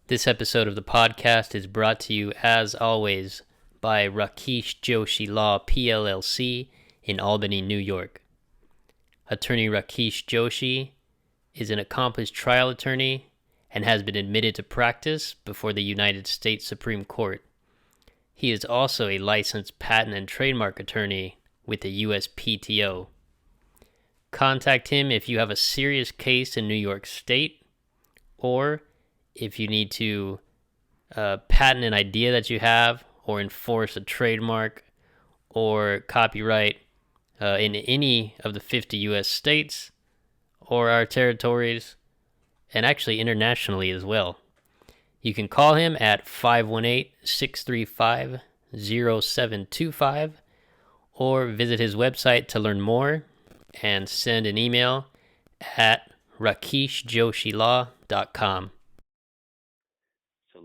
This episode of the podcast is brought to you, as always, by Rakesh Joshi Law PLLC in Albany, New York. Attorney Rakesh Joshi is an accomplished trial attorney and has been admitted to practice before the United States Supreme Court. He is also a licensed patent and trademark attorney with the USPTO. Contact him if you have a serious case in New York State, or if you need to patent an idea that you have, or enforce a trademark or copyright in any of the 50 U.S. states or our territories, and actually internationally as well. You can call him at 518-635-0725 or visit his website to learn more and send an email at rakeshjoshilaw.com.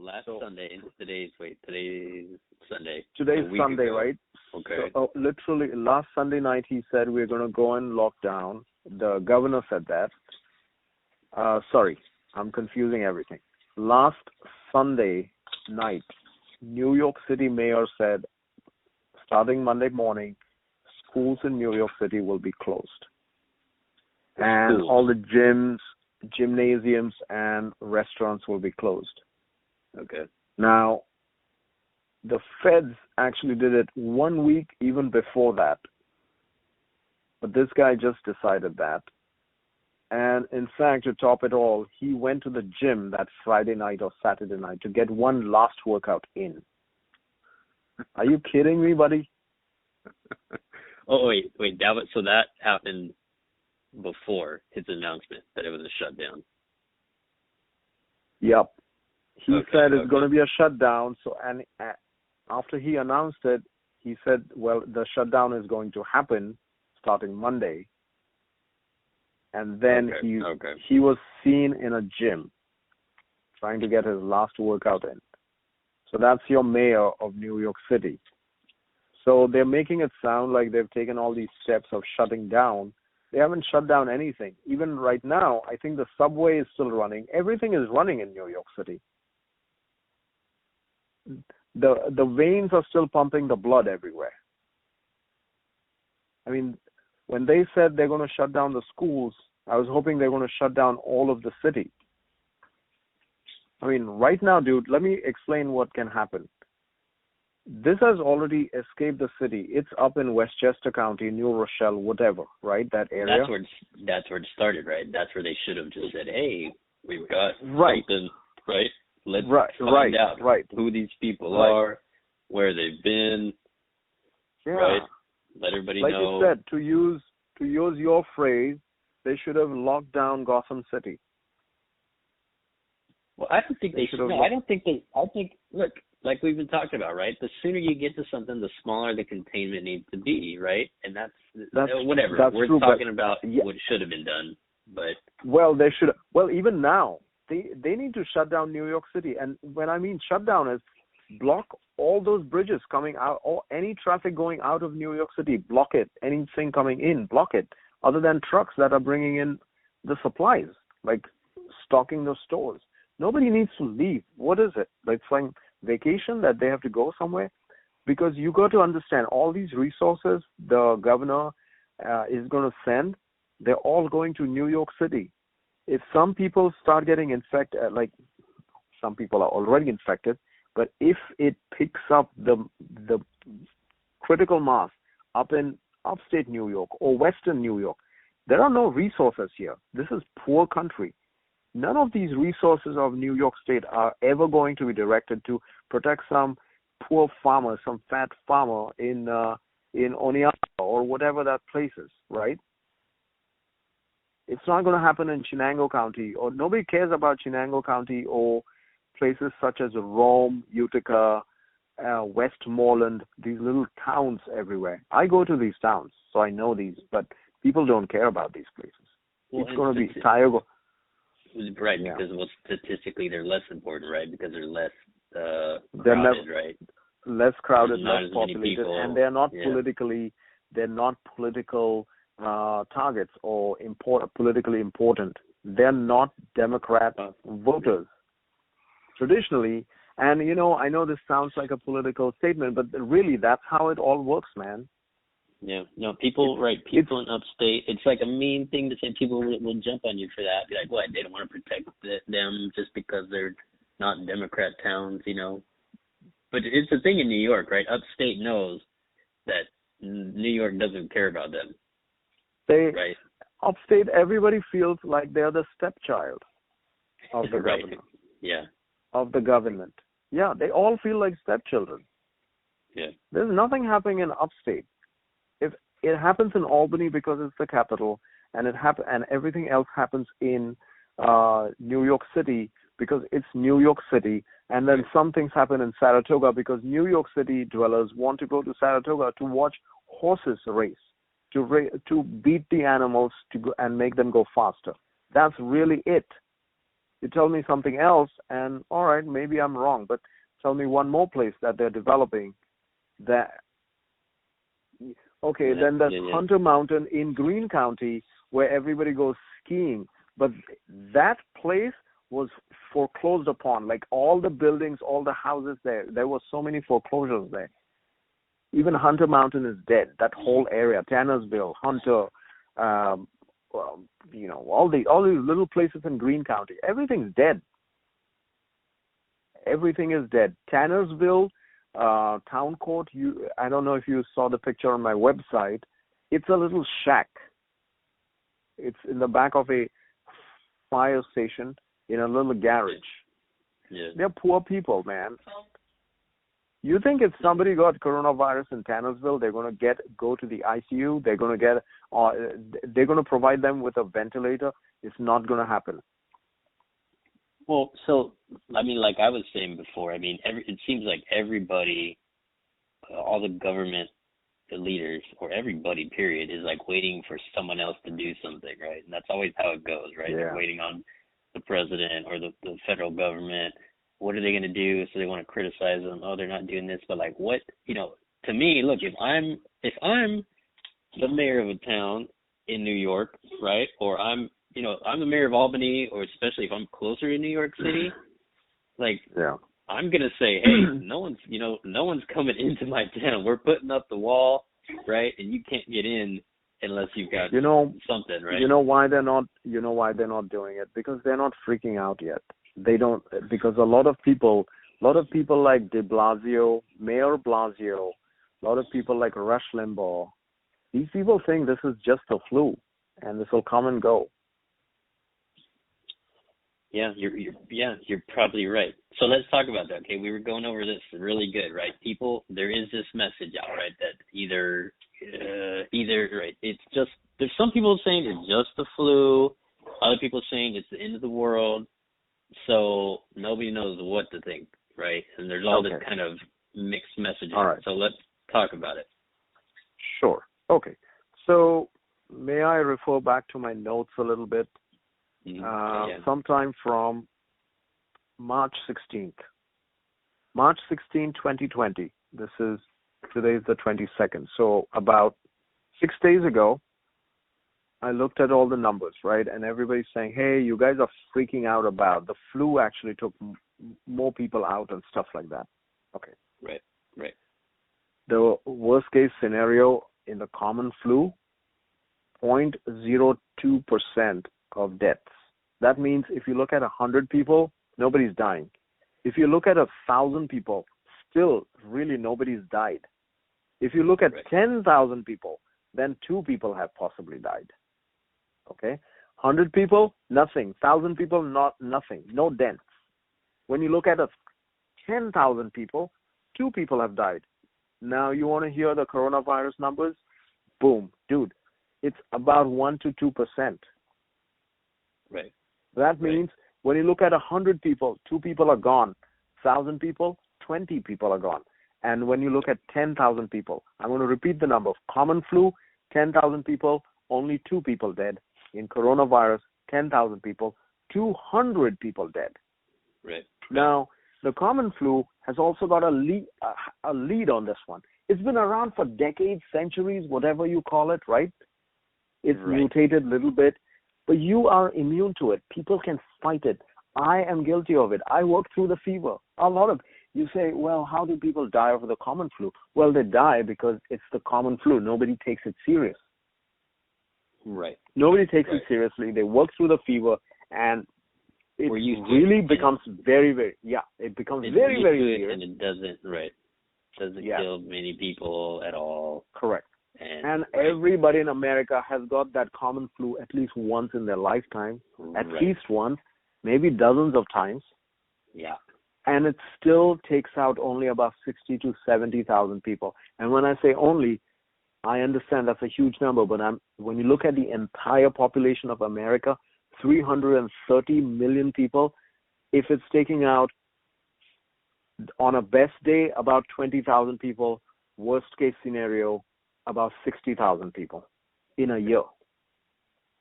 Last Sunday, today's Sunday. Today's Sunday, right? Okay. So, literally, last Sunday night he said we're going to go in lockdown. The governor said that. Sorry, I'm confusing everything. Last Sunday night, New York City mayor said, starting Monday morning, schools in New York City will be closed. And all the gyms, gymnasiums, and restaurants will be closed. Okay. Now, the feds actually did it 1 week even before that. But this guy just decided that. And in fact, to top it all, he went to the gym that Friday night or Saturday night to get one last workout in. Are you kidding me, buddy? Oh, wait. That happened before his announcement that it was a shutdown. Yep. He said it's going to be a shutdown. So, and after he announced it, he said, well, the shutdown is going to happen starting Monday. And then he was seen in a gym trying to get his last workout in. So that's your mayor of New York City. So they're making it sound like they've taken all these steps of shutting down. They haven't shut down anything. Even right now, I think the subway is still running. Everything is running in New York City. The veins are still pumping the blood everywhere. I mean, when they said they're going to shut down the schools, I was hoping they're going to shut down all of the city. I mean, right now, dude, let me explain what can happen. This has already escaped the city. It's up in Westchester County, New Rochelle, whatever, right? That area. That's where it started, right? That's where they should have just said, hey, we've got something, right? Let's find out who these people are, where they've been, right? Let everybody know. Like you said, to use your phrase, they should have locked down Gotham City. Well, I don't think they should. No, I think, look, like we've been talking about, right? The sooner you get to something, the smaller the containment needs to be, right? And that's whatever. We're talking about what should have been done, but. Well, they should. Well, even now. They need to shut down New York City. And when I mean shut down is block all those bridges coming out, or any traffic going out of New York City, block it. Anything coming in, block it. Other than trucks that are bringing in the supplies, like stocking those stores. Nobody needs to leave. What is it? Like some vacation that they have to go somewhere? Because you got to understand, all these resources the governor is going to send, they're all going to New York City. If some people start getting infected, like some people are already infected, but if it picks up the critical mass up in upstate New York or western New York, there are no resources here. This is poor country. None of these resources of New York State are ever going to be directed to protect some poor farmer, some fat farmer in Oneonta or whatever that place is, right? It's not going to happen in Chenango County, or nobody cares about Chenango County or places such as Rome, Utica, Westmoreland, these little towns everywhere. I go to these towns, so I know these, but people don't care about these places. Well, it's going to be Tioga. Right, because statistically they're less important, right? Because they're less crowded, right? Less crowded, less populated, and they're not political targets or politically important. They're not Democrat voters. traditionally. And, I know this sounds like a political statement, but really that's how it all works, man. Yeah. No, people in upstate, it's like a mean thing to say. People will jump on you for that. Be like, what? They don't want to protect them just because they're not Democrat towns, But it's the thing in New York, right? Upstate knows that New York doesn't care about them. Right? Upstate, everybody feels like they're the stepchild of the right. government. Yeah. Of the government. Yeah, they all feel like stepchildren. Yeah. There's nothing happening in upstate. If it happens in Albany because it's the capital, and and everything else happens in New York City because it's New York City, and then some things happen in Saratoga because New York City dwellers want to go to Saratoga to watch horses race, to beat the animals and make them go faster. That's really it. You tell me something else, and all right, maybe I'm wrong, but tell me one more place that they're developing that. Okay, then there's Hunter Mountain in Greene County where everybody goes skiing, but that place was foreclosed upon. Like all the buildings, all the houses there were so many foreclosures there. Even Hunter Mountain is dead. That whole area, Tannersville, Hunter, all these little places in Greene County, everything's dead. Everything is dead. Tannersville, Town Court, I don't know if you saw the picture on my website. It's a little shack. It's in the back of a fire station in a little garage. Yeah. They're poor people, man. You think if somebody got coronavirus in Tannersville, they're going to go to the ICU? They're going to provide them with a ventilator? It's not going to happen. Well, so I mean, like I was saying before, I mean, it seems like everybody, all the government, the leaders, or everybody, period, is like waiting for someone else to do something, right? And that's always how it goes, right? Yeah. They're waiting on the president or the federal government. What are they going to do? So they want to criticize them. Oh, they're not doing this. But like, what? To me, look, if I'm the mayor of a town in New York, right, or I'm the mayor of Albany, or especially if I'm closer to New York City, like, I'm gonna say, hey, no one's coming into my town. We're putting up the wall, right, and you can't get in unless you've got something, right? You know why they're not doing it? Because they're not freaking out yet. They don't, because a lot of people like de Blasio, Mayor Blasio, a lot of people like Rush Limbaugh, these people think this is just a flu and this will come and go. Yeah, you're probably right. So let's talk about that. Okay, we were going over this really good, right? People, there is this message out, right, that either right, it's just, there's some people saying it's just the flu, other people saying it's the end of the world. So nobody knows what to think, right? And there's all this kind of mixed messaging. All right. So let's talk about it. Sure. Okay. So may I refer back to my notes a little bit? Sometime from March 16th. March 16, 2020. Today's the 22nd. So about 6 days ago, I looked at all the numbers, right? And everybody's saying, hey, you guys are freaking out about the flu actually took more people out and stuff like that. Okay. Right. The worst case scenario in the common flu, 0.02% of deaths. That means if you look at 100 people, nobody's dying. If you look at 1,000 people, still really nobody's died. If you look at 10,000 people, then 2 people have possibly died. Okay? 100 people, nothing. 1,000 people, nothing. No deaths. When you look at 10,000 people, 2 people have died. Now you want to hear the coronavirus numbers? Boom. Dude, it's about 1 to 2%. Right. That means when you look at 100 people, 2 people are gone. 1,000 people, 20 people are gone. And when you look at 10,000 people, I'm going to repeat the number. Common flu, 10,000 people, only 2 people dead. In coronavirus, 10,000 people, 200 people dead. Right. Now, the common flu has also got a lead on this one. It's been around for decades, centuries, whatever you call it, right? It's mutated a little bit, but you are immune to it. People can fight it. I am guilty of it. I worked through the fever. A lot of you say, well, how do people die of the common flu? Well, they die because it's the common flu. Nobody takes it serious. Right. Nobody takes it seriously. They work through the fever, and it really becomes very, very, it becomes very, very serious. And it doesn't kill many people at all. Correct. And everybody in America has got that common flu at least once in their lifetime, at least once, maybe dozens of times. Yeah. And it still takes out only about 60 to 70,000 people. And when I say only, I understand that's a huge number, but when you look at the entire population of America, 330 million people, if it's taking out on a best day about 20,000 people, worst case scenario about 60,000 people in a year.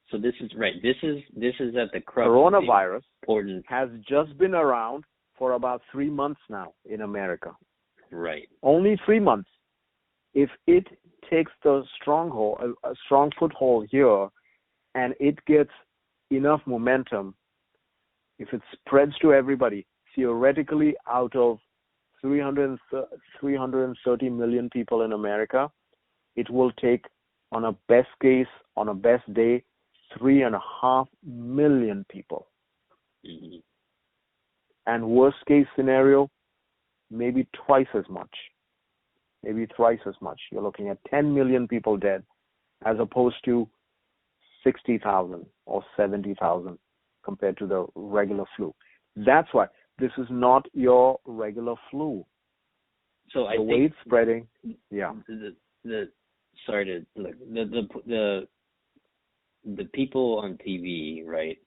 So this is right. This is at the crux. Coronavirus has just been around for about 3 months now in America. Right. Only 3 months. If it takes the a strong foothold here, and it gets enough momentum, if it spreads to everybody, theoretically out of 330 million people in America, it will take, on a best case, on a best day, 3.5 million people. Mm-hmm. And worst case scenario, maybe twice as much, maybe thrice as much. You're looking at 10 million people dead, as opposed to 60,000 or 70,000 compared to the regular flu. That's why this is not your regular flu. So I think way it's spreading, the people on TV, right?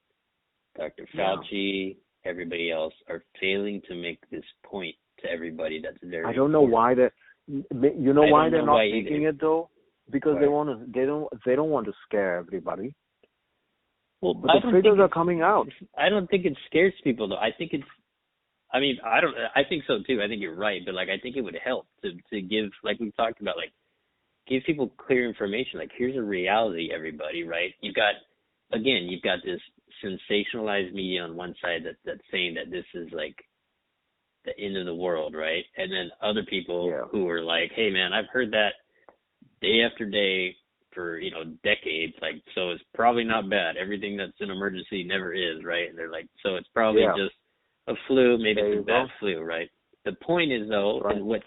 Dr. Fauci, everybody else are failing to make this point to everybody. That's very. I don't know why they. You know why they're not making it though? Because they don't want to scare everybody. Well, but the figures are coming out. I don't think it scares people though. I think it's. I mean, I think so too. I think you're right, but I think it would help to give, like we talked about, give people clear information. Here's a reality, everybody, right? You've got this sensationalized media on one side that's saying that this is the end of the world, right? And then other people who are like, hey man, I've heard that day after day for, decades, so it's probably not bad. Everything that's an emergency never is, right? And they're like, so it's probably just a flu, maybe it's a bad flu, right? The point is though, and what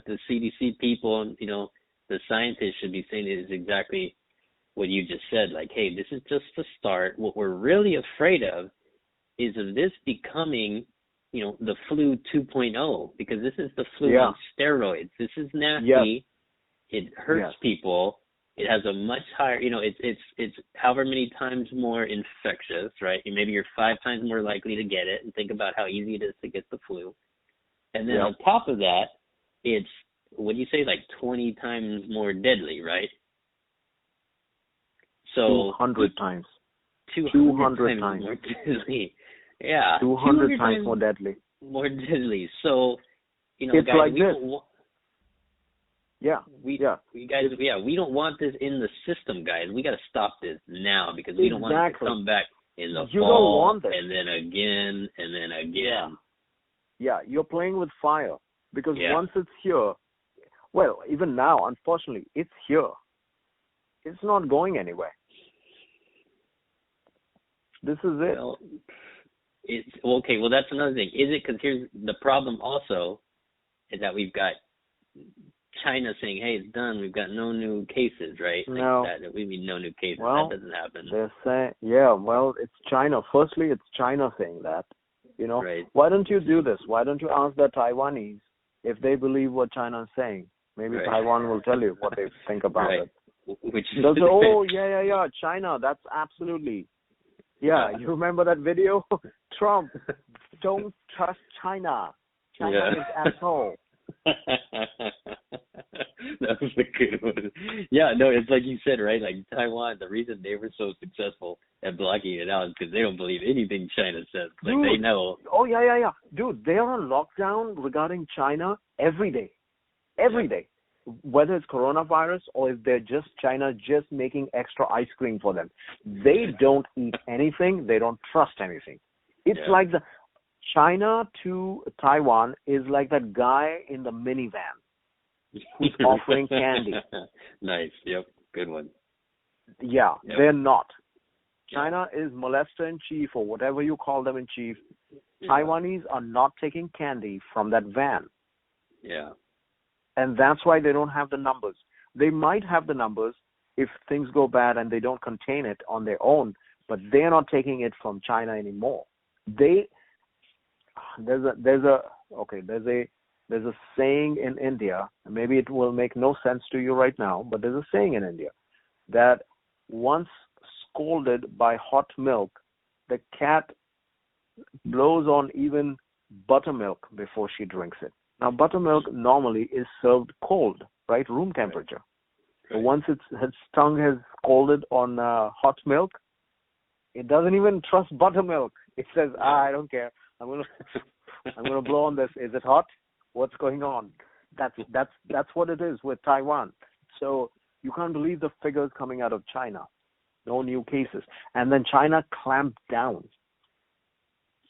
the CDC people and, the scientists should be saying is exactly what you just said, hey, this is just the start. What we're really afraid of is of this becoming, the flu 2.0, because this is the flu on steroids. This is nasty. It hurts people. It has a much higher, it's however many times more infectious, right? Maybe you're 5 times more likely to get it, and think about how easy it is to get the flu. And then on top of that, it's, what do you say, 20 times more deadly, right? So 200 times. 200 times more deadly. Yeah. 200 times more deadly. More deadly. So, it's guys, like this. We don't want this in the system, guys. We got to stop this now, because we don't want it to come back in the fall. You don't want this. And then again, and then again. Yeah, you're playing with fire, because once it's here, well, even now, unfortunately, it's here. It's not going anywhere. This is it. Well, it's okay. Well, that's another thing. Is it, because here's the problem also, is that we've got China saying, hey, it's done. We've got no new cases, right? No. We mean no new cases. Well, that doesn't happen. They're saying, it's China. Firstly, it's China saying that. Right. Why don't you do this? Why don't you ask the Taiwanese if they believe what China is saying? Maybe Taiwan will tell you what they think about it. Which is they'll say, China, that's absolutely. Yeah, you remember that video? Trump, don't trust China. China is asshole. That was a good one. Yeah, no, it's like you said, right? Taiwan, the reason they were so successful at blocking it out is because they don't believe anything China says. They know. Oh, yeah. Dude, they are on lockdown regarding China every day. Every day. Whether it's coronavirus or if they're just China just making extra ice cream for them. They don't eat anything. They don't trust anything. It's like the China to Taiwan is like that guy in the minivan who's offering candy. Nice. Yep. Good one. Yeah, they're not. China is molester in chief, or whatever you call them in chief. Yeah. Taiwanese are not taking candy from that van. Yeah. And that's why they don't have the numbers. They might have the numbers if things go bad and they don't contain it on their own, but they're not taking it from China anymore. There's a saying in India, maybe it will make no sense to you right now, but there's a saying in India that once scolded by hot milk, the cat blows on even buttermilk before she drinks it. Now, buttermilk normally is served cold, right? Room temperature. Right. But once its tongue has scalded on hot milk, it doesn't even trust buttermilk. It says, I don't care. I'm gonna blow on this. Is it hot? What's going on? That's what it is with Taiwan. So you can't believe the figures coming out of China. No new cases. And then China clamped down.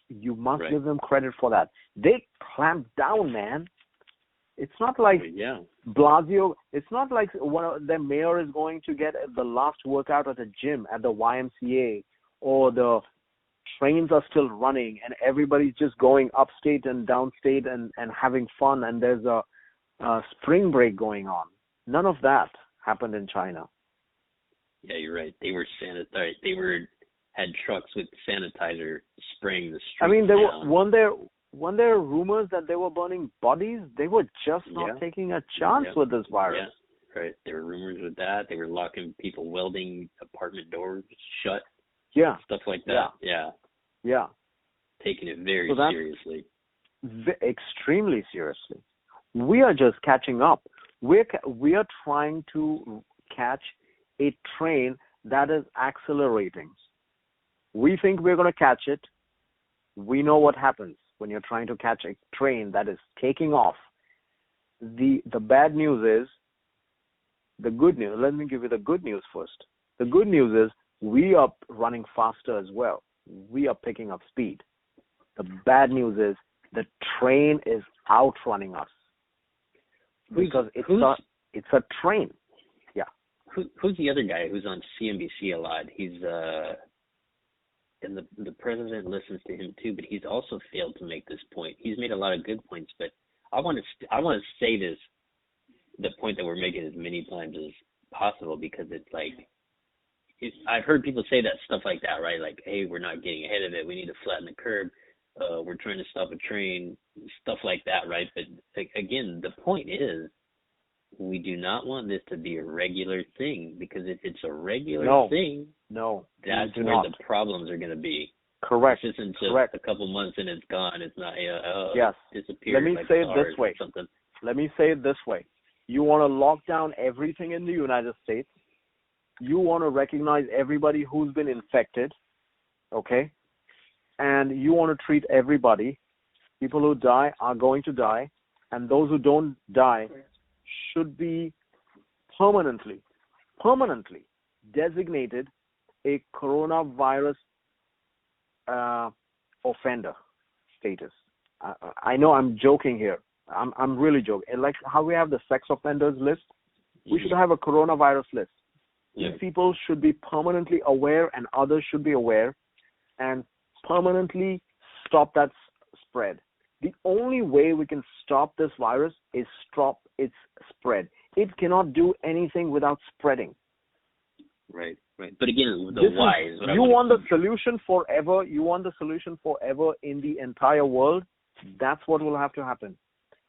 You must give them credit for that. They clamped down, man. It's not like Blasio. It's not like one of their mayor is going to get the last workout at the gym, at the YMCA, or the trains are still running and everybody's just going upstate and downstate and having fun, and there's a spring break going on. None of that happened in China. Yeah, you're right. They were sanitized. They had trucks with sanitizer spraying the streets. I mean, when there rumors that they were burning bodies, they were just not taking a chance with this virus. Yeah, right. There were rumors with that. They were locking people, welding apartment doors shut. Yeah. Stuff like that. Yeah. Taking it very seriously. Extremely seriously. We are just catching up. We are trying to catch a train that is accelerating. We think we're going to catch it. We know what happens when you're trying to catch a train that is taking off. The bad news is the good news. Let me give you the good news first. The good news is we are running faster as well. We are picking up speed. The bad news is the train is outrunning us because it's a train. Yeah. Who's the other guy who's on CNBC a lot? He's and the president listens to him too, but he's also failed to make this point. He's made a lot of good points, but I want to say this, the point that we're making as many times as possible, because it's like, I've heard people say that stuff like that, right? Like, hey, we're not getting ahead of it. We need to flatten the curve. We're trying to stop a train, stuff like that, right? But again, the point is, we do not want this to be a regular thing, because if it's a regular thing, that's where the problems are going to be. Correct. It's just a couple months and it's gone. It's not disappeared. Let me say it this way. Let me say it this way. You want to lock down everything in the United States. You want to recognize everybody who's been infected, okay? And you want to treat everybody. People who die are going to die, and those who don't die should be permanently designated a coronavirus offender status. I know I'm joking here. I'm really joking. Like how we have the sex offenders list, we should have a coronavirus list. Yeah. These people should be permanently aware, and others should be aware, and permanently stop that spread. The only way we can stop this virus is stop its spread. It cannot do anything without spreading. Right. But again, why is what you want the solution forever. You want the solution forever in the entire world. That's what will have to happen.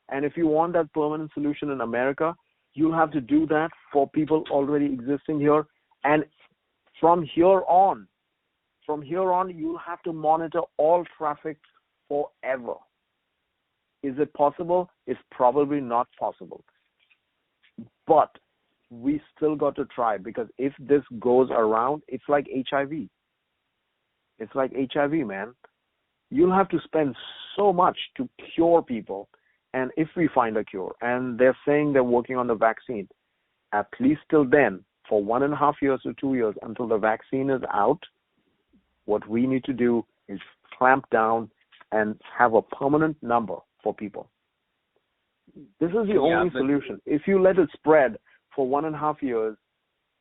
And if you want that permanent solution in America, you'll have to do that for people already existing here. And from here on, you'll have to monitor all traffic forever. Is it possible? It's probably not possible. But we still got to try, because if this goes around, it's like HIV. It's like HIV, man. You'll have to spend so much to cure people. And if we find a cure, and they're saying they're working on the vaccine, at least till then, for 1.5 years to 2 years, until the vaccine is out, what we need to do is clamp down and have a permanent number for people. This is the only solution. If you let it spread for 1.5 years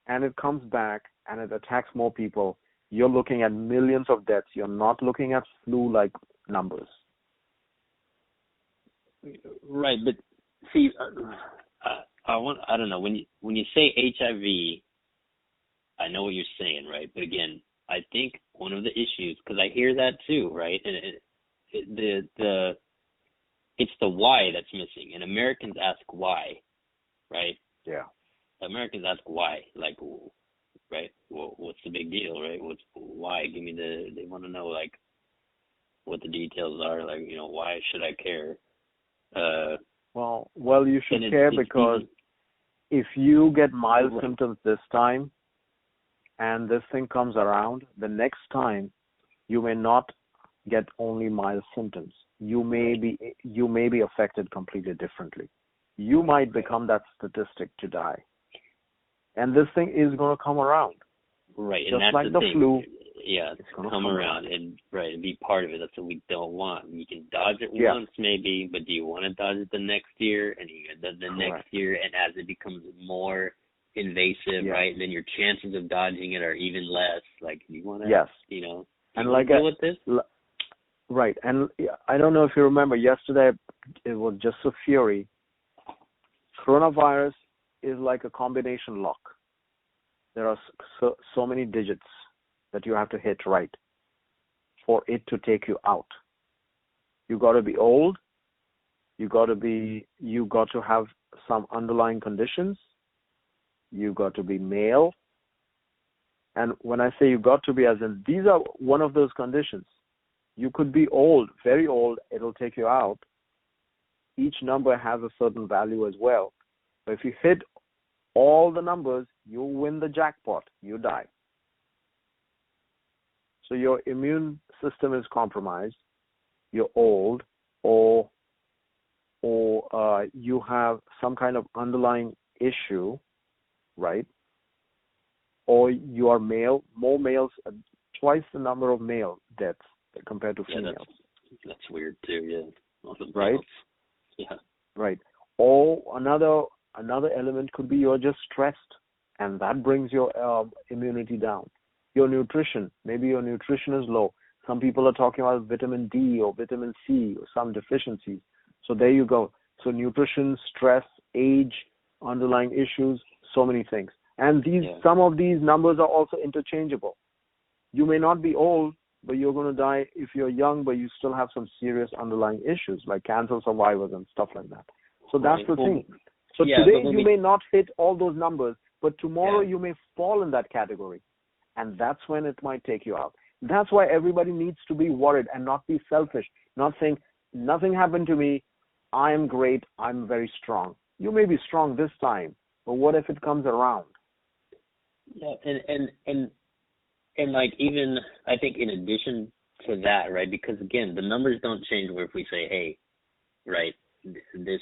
and it comes back and it attacks more people, you're looking at millions of deaths. You're not looking at flu-like numbers. Right, but see, I don't know, when you say HIV, I know what you're saying, right? But again, I think one of the issues, because I hear that too, right? And it's the why that's missing, and Americans ask why, right? Yeah. Americans ask why, like, right? Well, what's the big deal, right? Why? They want to know, like, what the details are, like, why should I care? Well, you should care because if you get mild symptoms this time, and this thing comes around, the next time you may not get only mild symptoms. You may be affected completely differently. You might become that statistic to die. And this thing is going to come around. Right. Just and that's like the thing. Flu. Yeah, it's going to come around and be part of it. That's what we don't want. You can dodge it once maybe, but do you want to dodge it the next year and the next year? And as it becomes more invasive, right, then your chances of dodging it are even less. Like, you want to, and like deal with this? Right. And I don't know if you remember, yesterday it was just a fury. Coronavirus is like a combination lock. There are so many digits that you have to hit right for it to take you out. You got to be old. You got to have some underlying conditions. You got to be male. And when I say you got to be, as in these are one of those conditions. You could be old, very old, it'll take you out. Each number has a certain value as well. So if you hit all the numbers, you win the jackpot, you die. So your immune system is compromised, you're old, or you have some kind of underlying issue, right? Or you are male, more males, twice the number of male deaths compared to females. That's weird too, Right? Yeah. Right. Or another element could be you're just stressed, and that brings your immunity down. Your nutrition, maybe your nutrition is low. Some people are talking about vitamin D or vitamin C or some deficiencies. So there you go. So nutrition, stress, age, underlying issues, so many things. And some of these numbers are also interchangeable. You may not be old, but you're going to die if you're young, but you still have some serious underlying issues like cancer survivors and stuff like that. So that's the thing. So today you may not hit all those numbers, but tomorrow you may fall in that category. And that's when it might take you out. That's why everybody needs to be worried and not be selfish, not saying, nothing happened to me, I am great, I'm very strong. You may be strong this time, but what if it comes around? Yeah, and like, even I think in addition to that, right, because again, the numbers don't change where if we say, hey, right, this,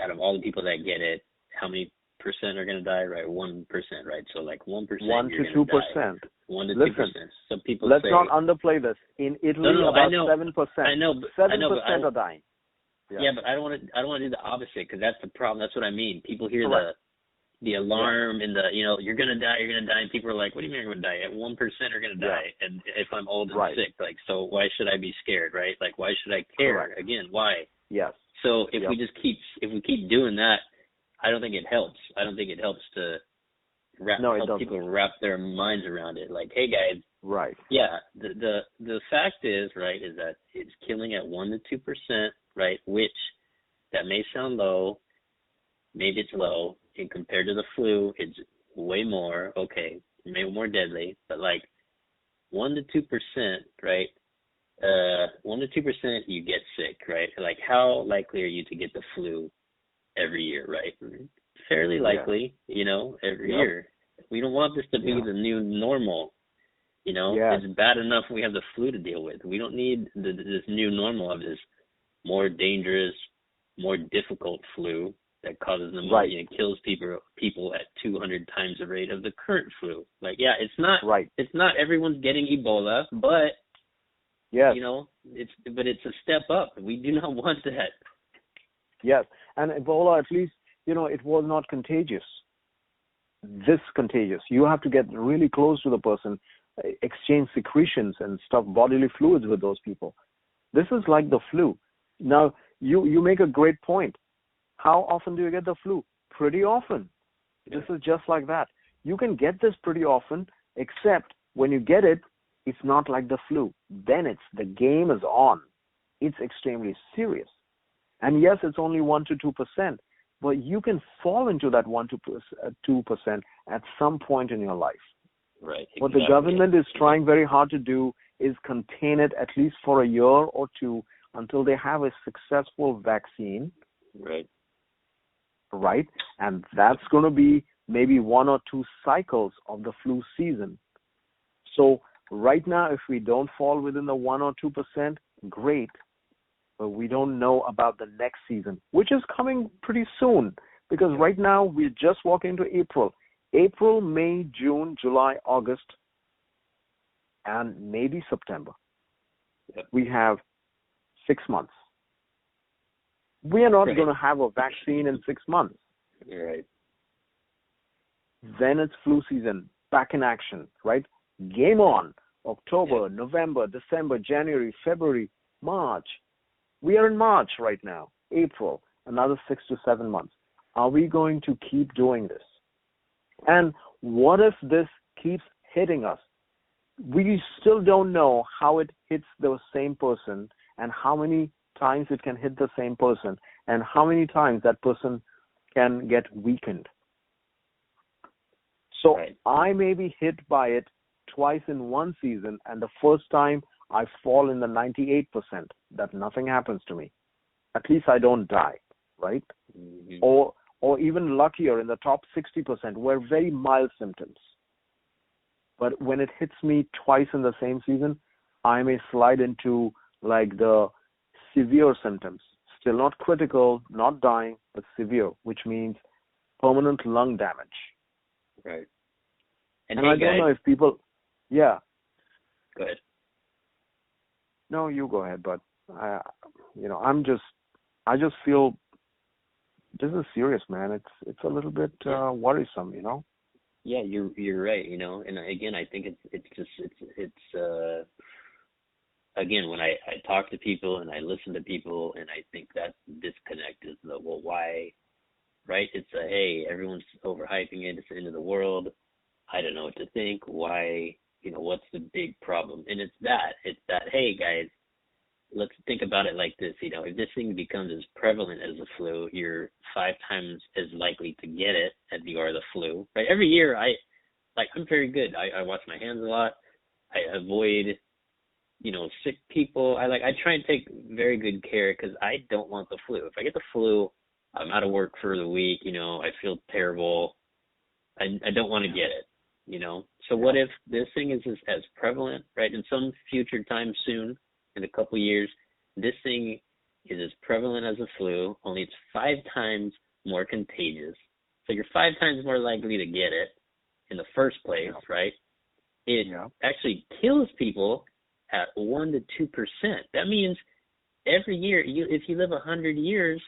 out of all the people that get it, how many percent are going to die, right? 1%, right? So like 1%. 1 to 2%. 1 to 2%. So people let's say, not underplay this. In Italy, about 7%. I know, 7% are dying. Yeah, but I don't want to do the opposite, because that's the problem. That's what I mean. People hear the alarm and you're gonna die, and people are like, what do you mean you're gonna die? At 1% are gonna die, and if I'm old and sick, like, so why should I be scared, right? Like, why should I care? Correct. Again, why? Yes. So if we keep doing that, I don't think it helps. I don't think it helps to help people wrap their minds around it. Like, hey guys, right? Yeah, the fact is, right, is that it's killing at 1 to 2%, right? Which that may sound low, maybe it's low, and compared to the flu, it's way more. Okay, maybe more deadly, but like 1 to 2%, right? 1 to 2%, you get sick, right? Like, how likely are you to get the flu every year, right? Fairly likely, every year. We don't want this to be the new normal. It's bad enough we have the flu to deal with. We don't need this new normal of this more dangerous, more difficult flu that causes pneumonia and kills people at 200 times the rate of the current flu. Like, it's not everyone's getting Ebola, but Yes. But it's a step up. We do not want that. Yes. And Ebola, at least, it was not contagious. This contagious. You have to get really close to the person, exchange secretions and stuff, bodily fluids with those people. This is like the flu. Now, you make a great point. How often do you get the flu? Pretty often. This is just like that. You can get this pretty often, except when you get it, it's not like the flu. Then the game is on. It's extremely serious. And yes, it's only 1 to 2%, but you can fall into that 1 to 2% at some point in your life. Right. Exactly. What the government is trying very hard to do is contain it at least for a year or two until they have a successful vaccine. Right. Right? And that's going to be maybe 1 or 2 cycles of the flu season. So right now, if we don't fall within the 1 or 2%, great. But we don't know about the next season, which is coming pretty soon. Because right now, we're just walking into April. April, May, June, July, August, and maybe September. Yep. We have 6 months. We are not going to have a vaccine in 6 months. Right. Then it's flu season, back in action, right? Game on. October, November, December, January, February, March. We are in March right now, April, another 6 to 7 months. Are we going to keep doing this? And what if this keeps hitting us? We still don't know how it hits the same person and how many times it can hit the same person and how many times that person can get weakened. So I may be hit by it twice in one season, and the first time I fall in the 98% that nothing happens to me. At least I don't die, right? Mm-hmm. Or even luckier in the top 60% where very mild symptoms. But when it hits me twice in the same season, I may slide into like the severe symptoms. Still not critical, not dying, but severe, which means permanent lung damage. Right. And I don't know if people... Yeah. Go ahead. No, you go ahead, but I just feel this is serious, man. It's a little bit worrisome, Yeah, you're right, and again, I think it's again, when I talk to people and I listen to people, and I think that disconnect is why, right? It's hey, everyone's overhyping it. It's the end of the world. I don't know what to think. Why? What's the big problem? And it's that, hey, guys, let's think about it like this. If this thing becomes as prevalent as the flu, you're 5 times as likely to get it as you are the flu, right? Every year, I'm very good. I wash my hands a lot. I avoid, sick people. I try and take very good care because I don't want the flu. If I get the flu, I'm out of work for the week. I feel terrible. I don't want to get it. So what if this thing is as prevalent, right? In some future time soon, in a couple of years, this thing is as prevalent as the flu, only it's 5 times more contagious. So you're 5 times more likely to get it in the first place, right? It actually kills people at 1 to 2%. That means every year, if you live 100 years,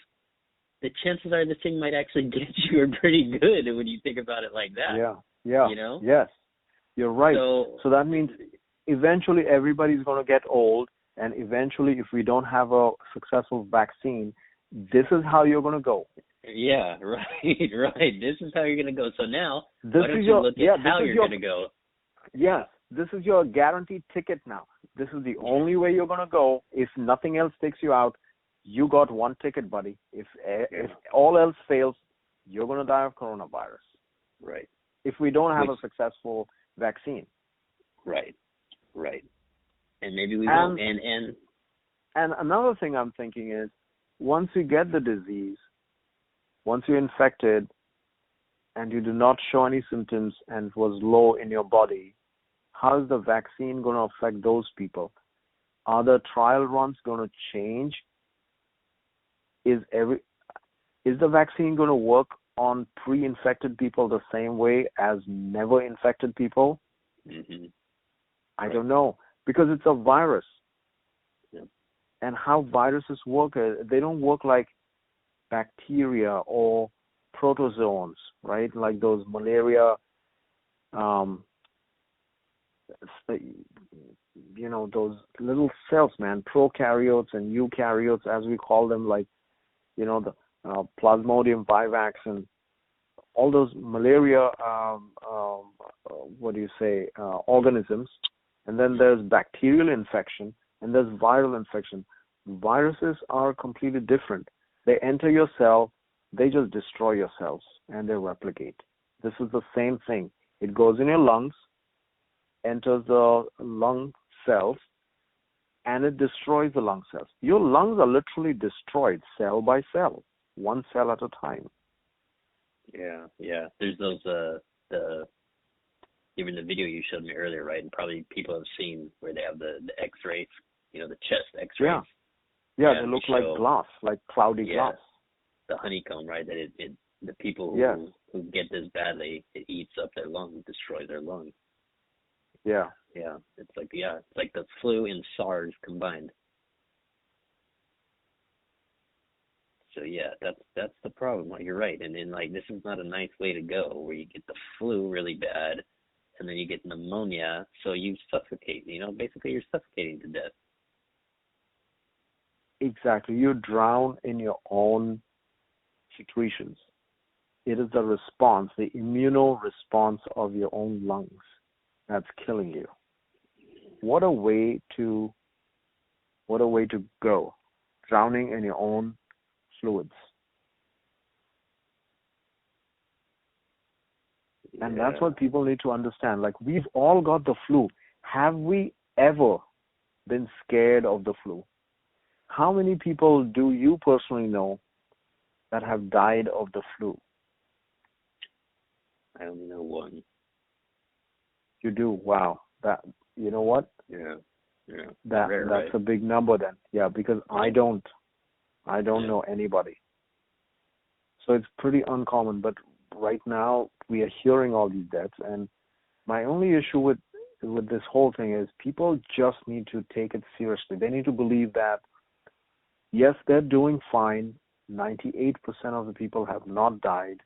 the chances are this thing might actually get you are pretty good when you think about it like that. Yeah. Yes, you're right. So that means eventually everybody's going to get old, and eventually if we don't have a successful vaccine, this is how you're going to go. Yeah, right. This is how you're going to go. So now, why don't you look at how you're going to go? Yes, this is your guaranteed ticket now. This is the only way you're going to go. If nothing else takes you out, you got one ticket, buddy. If all else fails, you're going to die of coronavirus. Right. If we don't have a successful vaccine. Right. And maybe we won't. And another thing I'm thinking is, once you get the disease, once you're infected, and you do not show any symptoms and was low in your body, how is the vaccine going to affect those people? Are the trial runs going to change? Is the vaccine going to work on pre-infected people the same way as never infected people? Mm-hmm. I don't know, because it's a virus. and how viruses work. They don't work like bacteria or protozoans, right? Like those malaria, those little cells, man, prokaryotes and eukaryotes, as we call them, like, the Plasmodium vivax and all those malaria, organisms. And then there's bacterial infection, and there's viral infection. Viruses are completely different. They enter your cell, they just destroy your cells, and they replicate. This is the same thing. It goes in your lungs, enters the lung cells, and it destroys the lung cells. Your lungs are literally destroyed cell by cell, one cell at a time. Yeah. There's those even the video you showed me earlier, right? And probably people have seen where they have the X-rays, the chest X-rays. Yeah, they look like glass, like cloudy glass. The honeycomb, right? That the people who get this badly, it eats up their lung, destroys their lung. Yeah. Yeah. It's like the flu and SARS combined. So yeah, that's the problem. You're right. And then this is not a nice way to go, where you get the flu really bad and then you get pneumonia, so you suffocate, basically you're suffocating to death. Exactly. You drown in your own secretions. It is the response, the immunoresponse of your own lungs that's killing you. What a way to go. Drowning in your own fluids. And that's what people need to understand. Like, we've all got the flu. Have we ever been scared of the flu? How many people do you personally know that have died of the flu? I only know one. You do? Wow. That, you know what? Yeah. That's right? A big number then. Yeah, because I don't know anybody. So it's pretty uncommon, but right now we are hearing all these deaths, and my only issue with this whole thing is people just need to take it seriously. They need to believe that, yes, they're doing fine. 98% of the people have not died,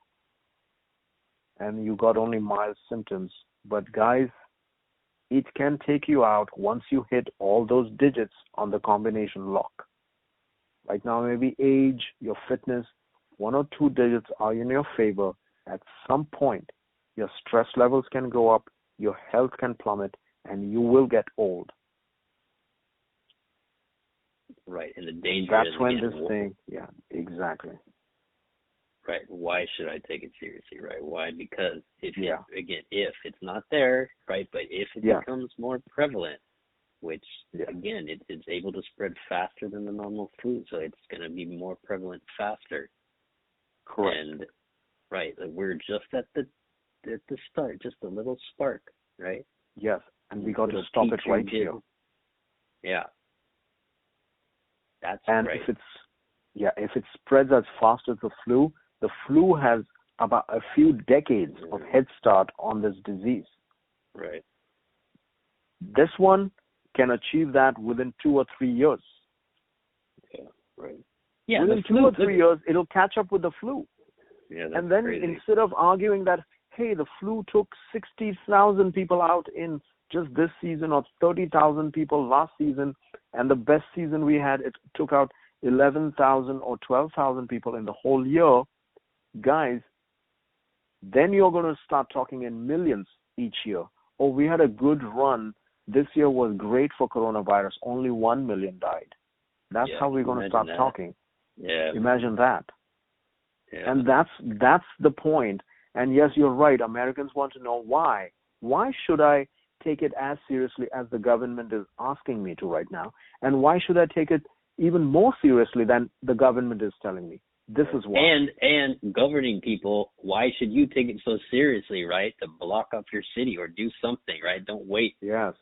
and you got only mild symptoms. But guys, it can take you out once you hit all those digits on the combination lock. Right now, maybe age, your fitness, 1 or 2 digits are in your favor. At some point, your stress levels can go up, your health can plummet, and you will get old. Right, and the danger That's is when this thing, exactly. Right, why should I take it seriously, right? Why? Because if it's not there, right, but if it becomes more prevalent, which, again, it's able to spread faster than the normal flu, so it's going to be more prevalent faster. Correct. And, right, we're just at the start, just a little spark, right? Yes, and we got to stop it right here. Yeah. That's and right. If it spreads as fast as the flu has about a few decades of head start on this disease. Right. This one can achieve that within 2 or 3 years. Yeah, right. Yeah, within 2 or 3 years, it'll catch up with the flu. Yeah, that's and then crazy. Instead of arguing that, hey, the flu took 60,000 people out in just this season, or 30,000 people last season, and the best season we had, it took out 11,000 or 12,000 people in the whole year, guys, then you're going to start talking in millions each year. Oh, we had a good run. This year was great for coronavirus. Only 1 million died. That's how we're going to start talking. Yeah. Imagine that. Yeah. And that's the point. And yes, you're right. Americans want to know why. Why should I take it as seriously as the government is asking me to right now? And why should I take it even more seriously than the government is telling me? This is why. And governing people, why should you take it so seriously, right? To block up your city or do something, right? Don't wait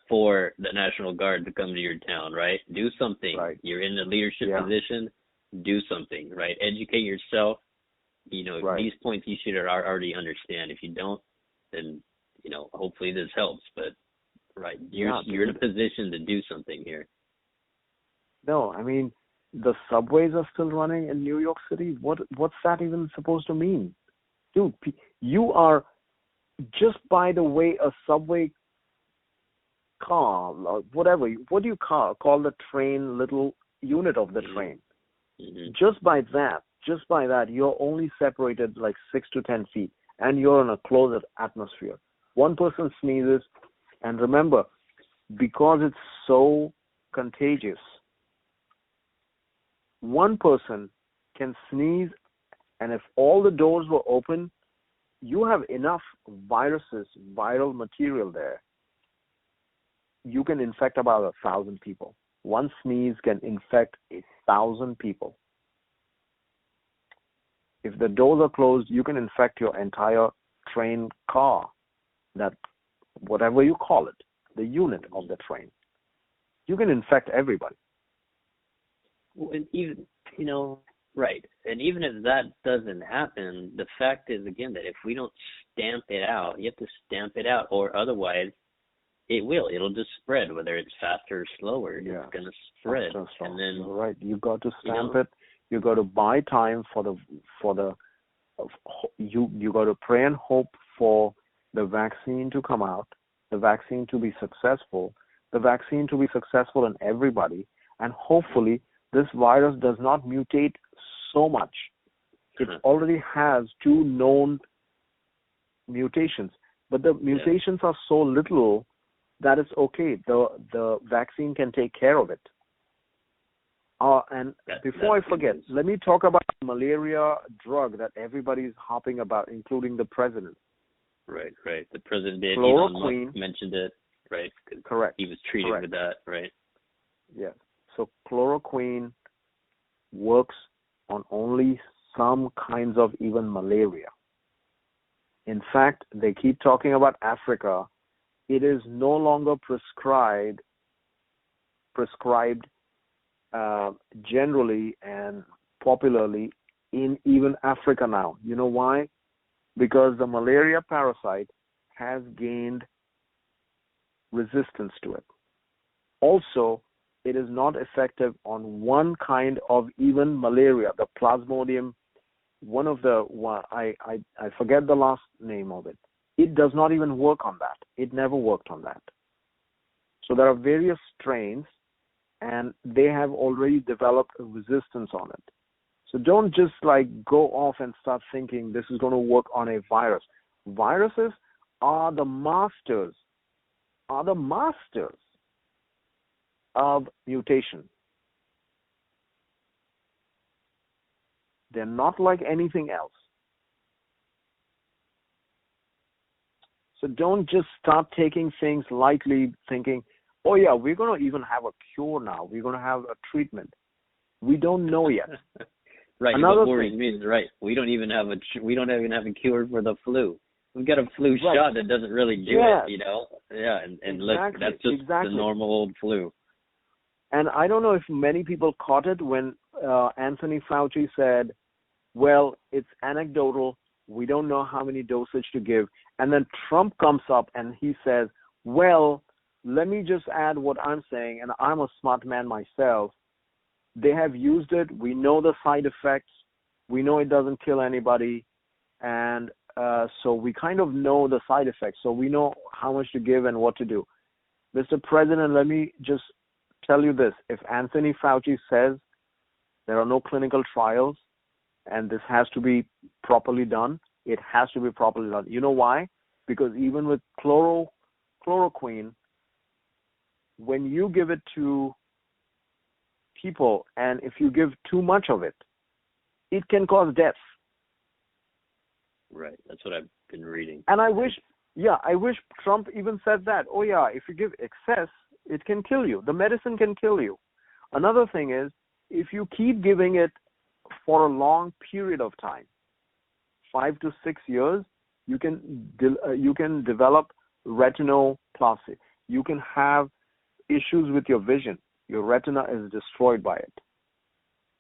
for the National Guard to come to your town, right? Do something. Right. You're in a leadership position, do something, right? Educate yourself. These points you should already understand. If you don't, then, hopefully this helps. But, right, you're in a position to do something here. No, I mean, the subways are still running in New York City. What's that even supposed to mean? Dude, you are, just by the way a subway car, or whatever, what do you call the train, little unit of the train? Mm-hmm. Just by that, you're only separated like 6 to 10 feet, and you're in a closed atmosphere. One person sneezes, and remember, because it's so contagious, one person can sneeze, and if all the doors were open, you have enough viral material there. You can infect about 1,000 people. One sneeze can infect 1,000 people. If the doors are closed, you can infect your entire train car, that whatever you call it, the unit of the train. You can infect everybody. Well, and even, right. And even if that doesn't happen, the fact is, again, that if we don't stamp it out, you have to stamp it out, or otherwise it'll just spread, whether it's faster or slower. It's going to spread. And then, you're right. You got to stamp it. You got to buy time you got to pray and hope for the vaccine to come out, the vaccine to be successful in everybody, and hopefully this virus does not mutate so much. It already has 2 known mutations, but the mutations are so little that it's okay. The vaccine can take care of it. And before I forget, let me talk about the malaria drug that everybody's hopping about, including the president. Right. The president did. Chloroquine. Elon Musk mentioned it, right? Correct. He was treated with that, right? Yes. So chloroquine works on only some kinds of even malaria. In fact, they keep talking about Africa. It is no longer prescribed generally and popularly in even Africa now. You know why? Because the malaria parasite has gained resistance to it. Also, it is not effective on one kind of even malaria, the Plasmodium. I forget the last name of it. It does not even work on that. It never worked on that. So there are various strains, and they have already developed a resistance on it. So don't just go off and start thinking this is going to work on a virus. Viruses are the masters of mutation. They're not like anything else. So don't just start taking things lightly, thinking, oh yeah, we're going to even have a cure now. We're going to have a treatment. We don't know yet. Right. What worries me is, right, we don't even have a cure for the flu. We've got a flu shot that doesn't really do it, Yeah, and exactly. That's just the normal old flu. And I don't know if many people caught it when Anthony Fauci said, well, it's anecdotal. We don't know how many dosage to give. And then Trump comes up and he says, well, let me just add what I'm saying, and I'm a smart man myself. They have used it. We know the side effects. We know it doesn't kill anybody. And so we kind of know the side effects. So we know how much to give and what to do. Mr. President, let me just tell you this. If Anthony Fauci says there are no clinical trials and this has to be properly done, it has to be properly done. You know why? Because even with chloroquine, when you give it to people, and if you give too much of it, it can cause death. Right. That's what I've been reading. And I wish Trump even said that. Oh yeah, if you give excess, it can kill you. The medicine can kill you. Another thing is, if you keep giving it for a long period of time, 5 to 6 years, you can develop retinopathy. You can have issues with your vision. Your retina is destroyed by it.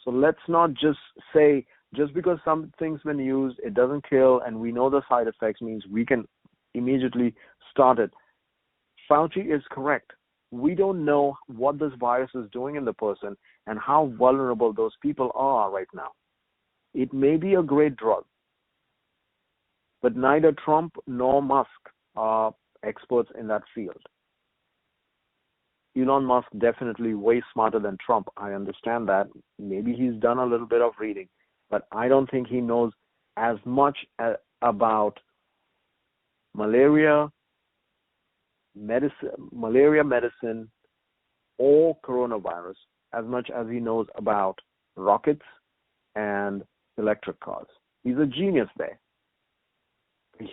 So let's not just say, just because something's been used, it doesn't kill, and we know the side effects means we can immediately start it. Fauci is correct. we don't know what this virus is doing in the person and how vulnerable those people are right now. It may be a great drug, but neither Trump nor Musk are experts in that field. Elon Musk definitely way smarter than Trump. I understand that. Maybe he's done a little bit of reading, but I don't think he knows as much about malaria medicine, or coronavirus as much as he knows about rockets and electric cars. He's a genius there.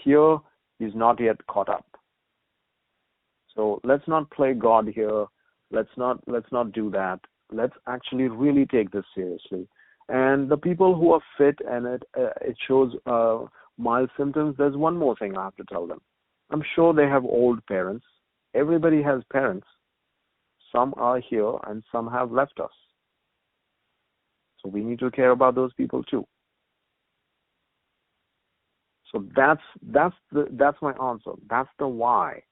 Here, he's not yet caught up. So let's not play God here. Let's not do that. Let's actually really take this seriously. And the people who are fit and it shows mild symptoms, there's one more thing I have to tell them. I'm sure they have old parents. Everybody has parents. Some are here and some have left us. So we need to care about those people too. So that's my answer. That's the why.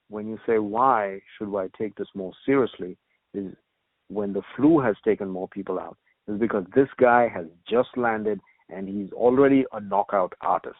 When you say why should I take this more seriously, is when the flu has taken more people out, is because this guy has just landed and he's already a knockout artist.